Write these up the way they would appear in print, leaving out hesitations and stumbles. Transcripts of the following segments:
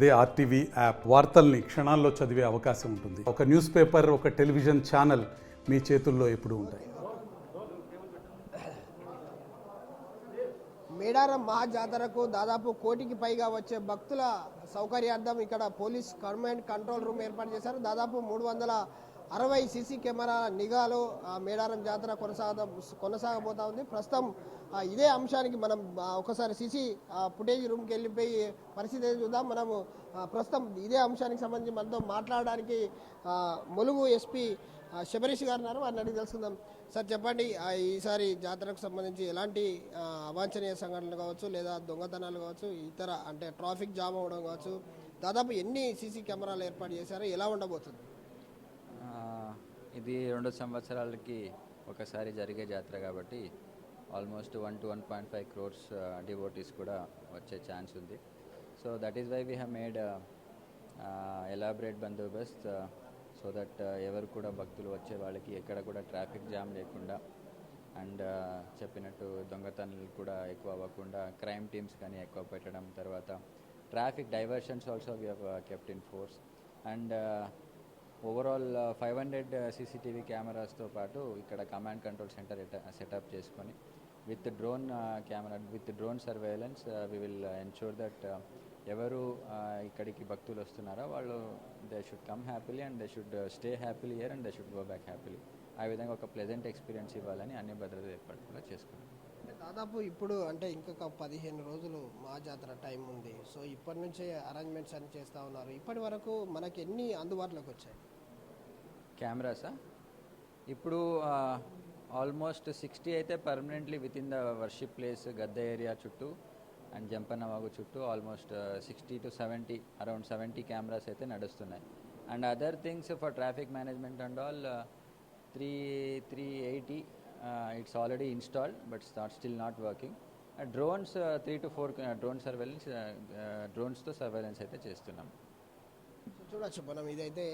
అదే RTV app వార్తల్ని క్షణాల్లో చదివే అవకాశం ఉంటుంది. ఒక న్యూస్ పేపర్, ఒక టెలివిజన్ ఛానల్ మీ చేతుల్లో ఎప్పుడూ ఉంటాయి. మేడారం మహాజాతరకు దాదాపు కోటికి పైగా వచ్చే భక్తుల సౌకర్యార్థం ఇక్కడ పోలీస్ కమాండ్ కంట్రోల్ రూమ్ ఏర్పాటు చేశారు. దాదాపు 360 సీసీ కెమెరాల నిఘాలో మేడారం జాతర కొనసాగబోతా ఉంది. ప్రస్తుతం ఇదే అంశానికి మనం ఒకసారి సీసీ ఫుటేజ్ రూమ్కి వెళ్ళిపోయి పరిస్థితి చూద్దాం. మనము ప్రస్తుతం ఇదే అంశానికి సంబంధించి మనతో మాట్లాడడానికి ములుగు ఎస్పీ శబరీష్ గారు ఉన్నారు. వారిని అడిగి తెలుసుకుందాం. సార్ చెప్పండి, ఈసారి జాతరకు సంబంధించి ఎలాంటి అవాంఛనీయ సంఘటనలు కావచ్చు, లేదా దొంగతనాలు కావచ్చు, ఇతర అంటే ట్రాఫిక్ జామ్ అవ్వడం కావచ్చు, దాదాపు ఎన్ని సీసీ కెమెరాలు ఏర్పాటు చేశారో, ఎలా ఉండబోతుంది? ఇది 2 సంవత్సరాలకి ఒకసారి జరిగే జాతర కాబట్టి ఆల్మోస్ట్ 1 to 1.5 crores డివోటీస్ కూడా వచ్చే ఛాన్స్ ఉంది. So that is why we have made elaborate బందోబస్త్ సో దట్ ఎవరు కూడా భక్తులు వచ్చే వాళ్ళకి ఎక్కడ కూడా ట్రాఫిక్ జామ్ లేకుండా అండ్ చెప్పినట్టు దొంగతనాలు కూడా ఎక్కువ అవ్వకుండా క్రైమ్ టీమ్స్ కానీ ఎక్కువ పెట్టడం, తర్వాత traffic diversions also we have kept in force and overall 500 CCTV కెమెరాస్తో పాటు ఇక్కడ కమాండ్ కంట్రోల్ సెంటర్ సెటప్ చేసుకొని with drone camera with drone surveillance we will ensure that ఎవరు ఇక్కడికి భక్తులు వస్తున్నారో వాళ్ళు they should come happily and they should stay happily here and they should go back happily. ఆ విధంగా ఒక ప్లెజెంట్ ఎక్స్పీరియన్స్ ఇవ్వాలని అన్ని భద్రత ఏర్పాటు కూడా చేసుకున్నాం. దాదాపు ఇప్పుడు అంటే ఇంకొక 15 రోజులు మా జాతర టైం ఉంది. సో ఇప్పటి నుంచే అరేంజ్మెంట్స్ అన్ని చేస్తూ ఉన్నారు. ఇప్పటి వరకు మనకి ఎన్ని అందుబాటులోకి వచ్చాయి కెమెరాసా? ఇప్పుడు ఆల్మోస్ట్ 60 అయితే permanently with in the worship place గద్ద ఏరియా చుట్టూ అండ్ జంపన్న వాగు చుట్టూ ఆల్మోస్ట్ 60 to 70 అరౌండ్ 70 కెమెరాస్ అయితే నడుస్తున్నాయి. And other things for traffic management and all 380 it's already installed but still not working. Drones 3 to 4 drone surveillance drones తో surveillance అయితే చేస్తున్నాం. చూడొచ్చు మనం ఏదైతే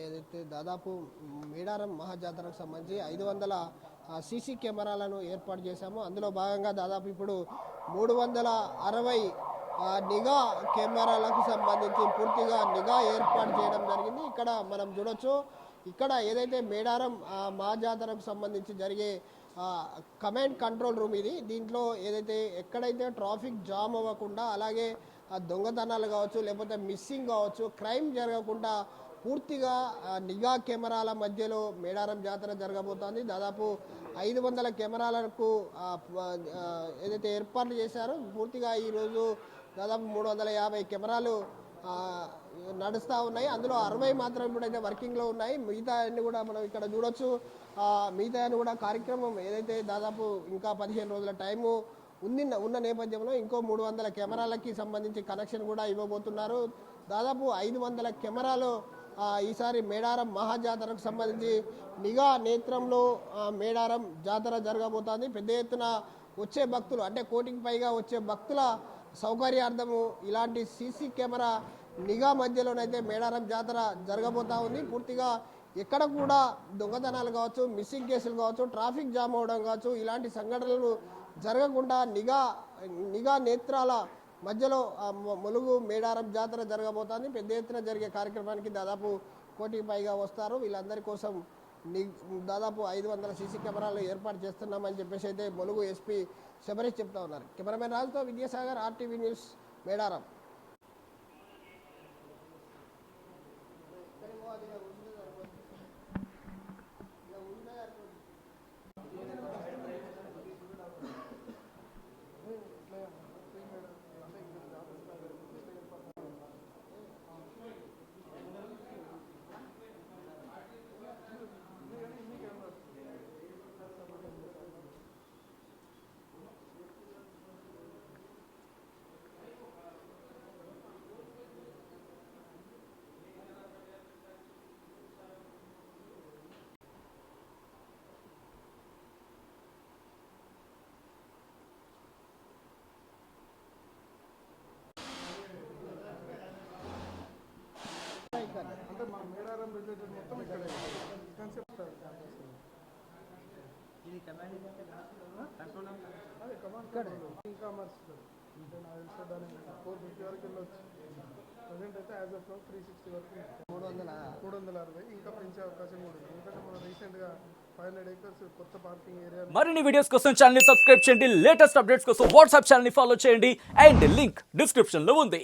దాదాపు మేడారం మహాజాతరకు సంబంధించి 500 సీసీ కెమెరాలను ఏర్పాటు చేశాము. అందులో భాగంగా దాదాపు ఇప్పుడు 360 నిఘా కెమెరాలకు సంబంధించి పూర్తిగా నిఘా ఏర్పాటు చేయడం జరిగింది. ఇక్కడ మనం చూడొచ్చు, ఇక్కడ ఏదైతే మేడారం మహాజాతరకు సంబంధించి జరిగే కమాండ్ కంట్రోల్ రూమ్ ఇది. దీంట్లో ఏదైతే ఎక్కడైతే ట్రాఫిక్ జామ్ అవ్వకుండా, అలాగే దొంగతనాలు కావచ్చు, లేకపోతే మిస్సింగ్ కావచ్చు, క్రైమ్ జరగకుండా పూర్తిగా నిఘా కెమెరాల మధ్యలో మేడారం జాతర జరగబోతోంది. దాదాపు 500 కెమెరాలకు ఏదైతే ఏర్పాట్లు చేశారో, పూర్తిగా ఈరోజు దాదాపు 350 కెమెరాలు నడుస్తూ ఉన్నాయి. అందులో 60 మాత్రం ఇప్పుడైతే వర్కింగ్లో ఉన్నాయి. మిగతా అన్ని కూడా మనం ఇక్కడ చూడొచ్చు. మిగతా అన్ని కూడా కార్యక్రమం ఏదైతే దాదాపు ఇంకా 15 రోజుల టైము ఉన్న నేపథ్యంలో ఇంకో 300 కెమెరాలకి సంబంధించి కనెక్షన్ కూడా ఇవ్వబోతున్నారు. దాదాపు 500 కెమెరాలు ఈసారి మేడారం మహాజాతరకు సంబంధించి నిఘా నేత్రంలో మేడారం జాతర జరగబోతోంది. పెద్ద ఎత్తున వచ్చే భక్తులు అంటే కోటికి పైగా వచ్చే భక్తుల సౌకర్యార్థము ఇలాంటి సీసీ కెమెరా నిఘా మధ్యలోనైతే మేడారం జాతర జరగబోతూ ఉంది. పూర్తిగా ఎక్కడ కూడా దొంగతనాలు కావచ్చు, మిస్సింగ్ కేసులు కావచ్చు, ట్రాఫిక్ జామ్ అవడం కావచ్చు, ఇలాంటి సంఘటనలు జరగకుండా నిఘా నేత్రాల మధ్యలో ములుగు మేడారం జాతర జరగబోతోంది. పెద్ద ఎత్తున జరిగే కార్యక్రమానికి దాదాపు కోటికి పైగా వస్తారు. వీళ్ళందరి కోసం దాదాపు 500 సీసీ కెమెరాలు ఏర్పాటు చేస్తున్నామని చెప్పేసి అయితే ములుగు ఎస్పీ శబరీష్ చెప్తా ఉన్నారు. కెమెరామెన్ రాజుతో విద్యాసాగర్, ఆర్టీవీ న్యూస్, మేడారం. అంటే మా మేడారం రిలేటెడ్ మొత్తం ఇక్కడే కాన్సెప్ట్ ఇది కమాండ్ కంట్రోల్ అదే కమాండ్ ఈ కామర్స్ ఇంకా నాకు తెలిసి దాని 450 వరకు వెళ్ళొచ్చు. ప్రజెంట్ అయితే యాజ్ ఆఫ్ 360 వరకు ఉంది. 360 360 ఇంకా పెంచే అవకాశం కూడా ఉంది. ఎందుకంటే మనం రీసెంట్గా 500 acres కొత్త పార్కింగ్ ఏరియా మరిన్ని వీడియోస్ కోసం ఛానల్ ని సబ్స్క్రైబ్ చేయండి, లేటెస్ట్ అప్డేట్స్ కోసం వాట్సాప్ ఛానల్ ని ఫాలో చేయండి అండ్ లింక్ డిస్క్రిప్షన్ లో ఉంది.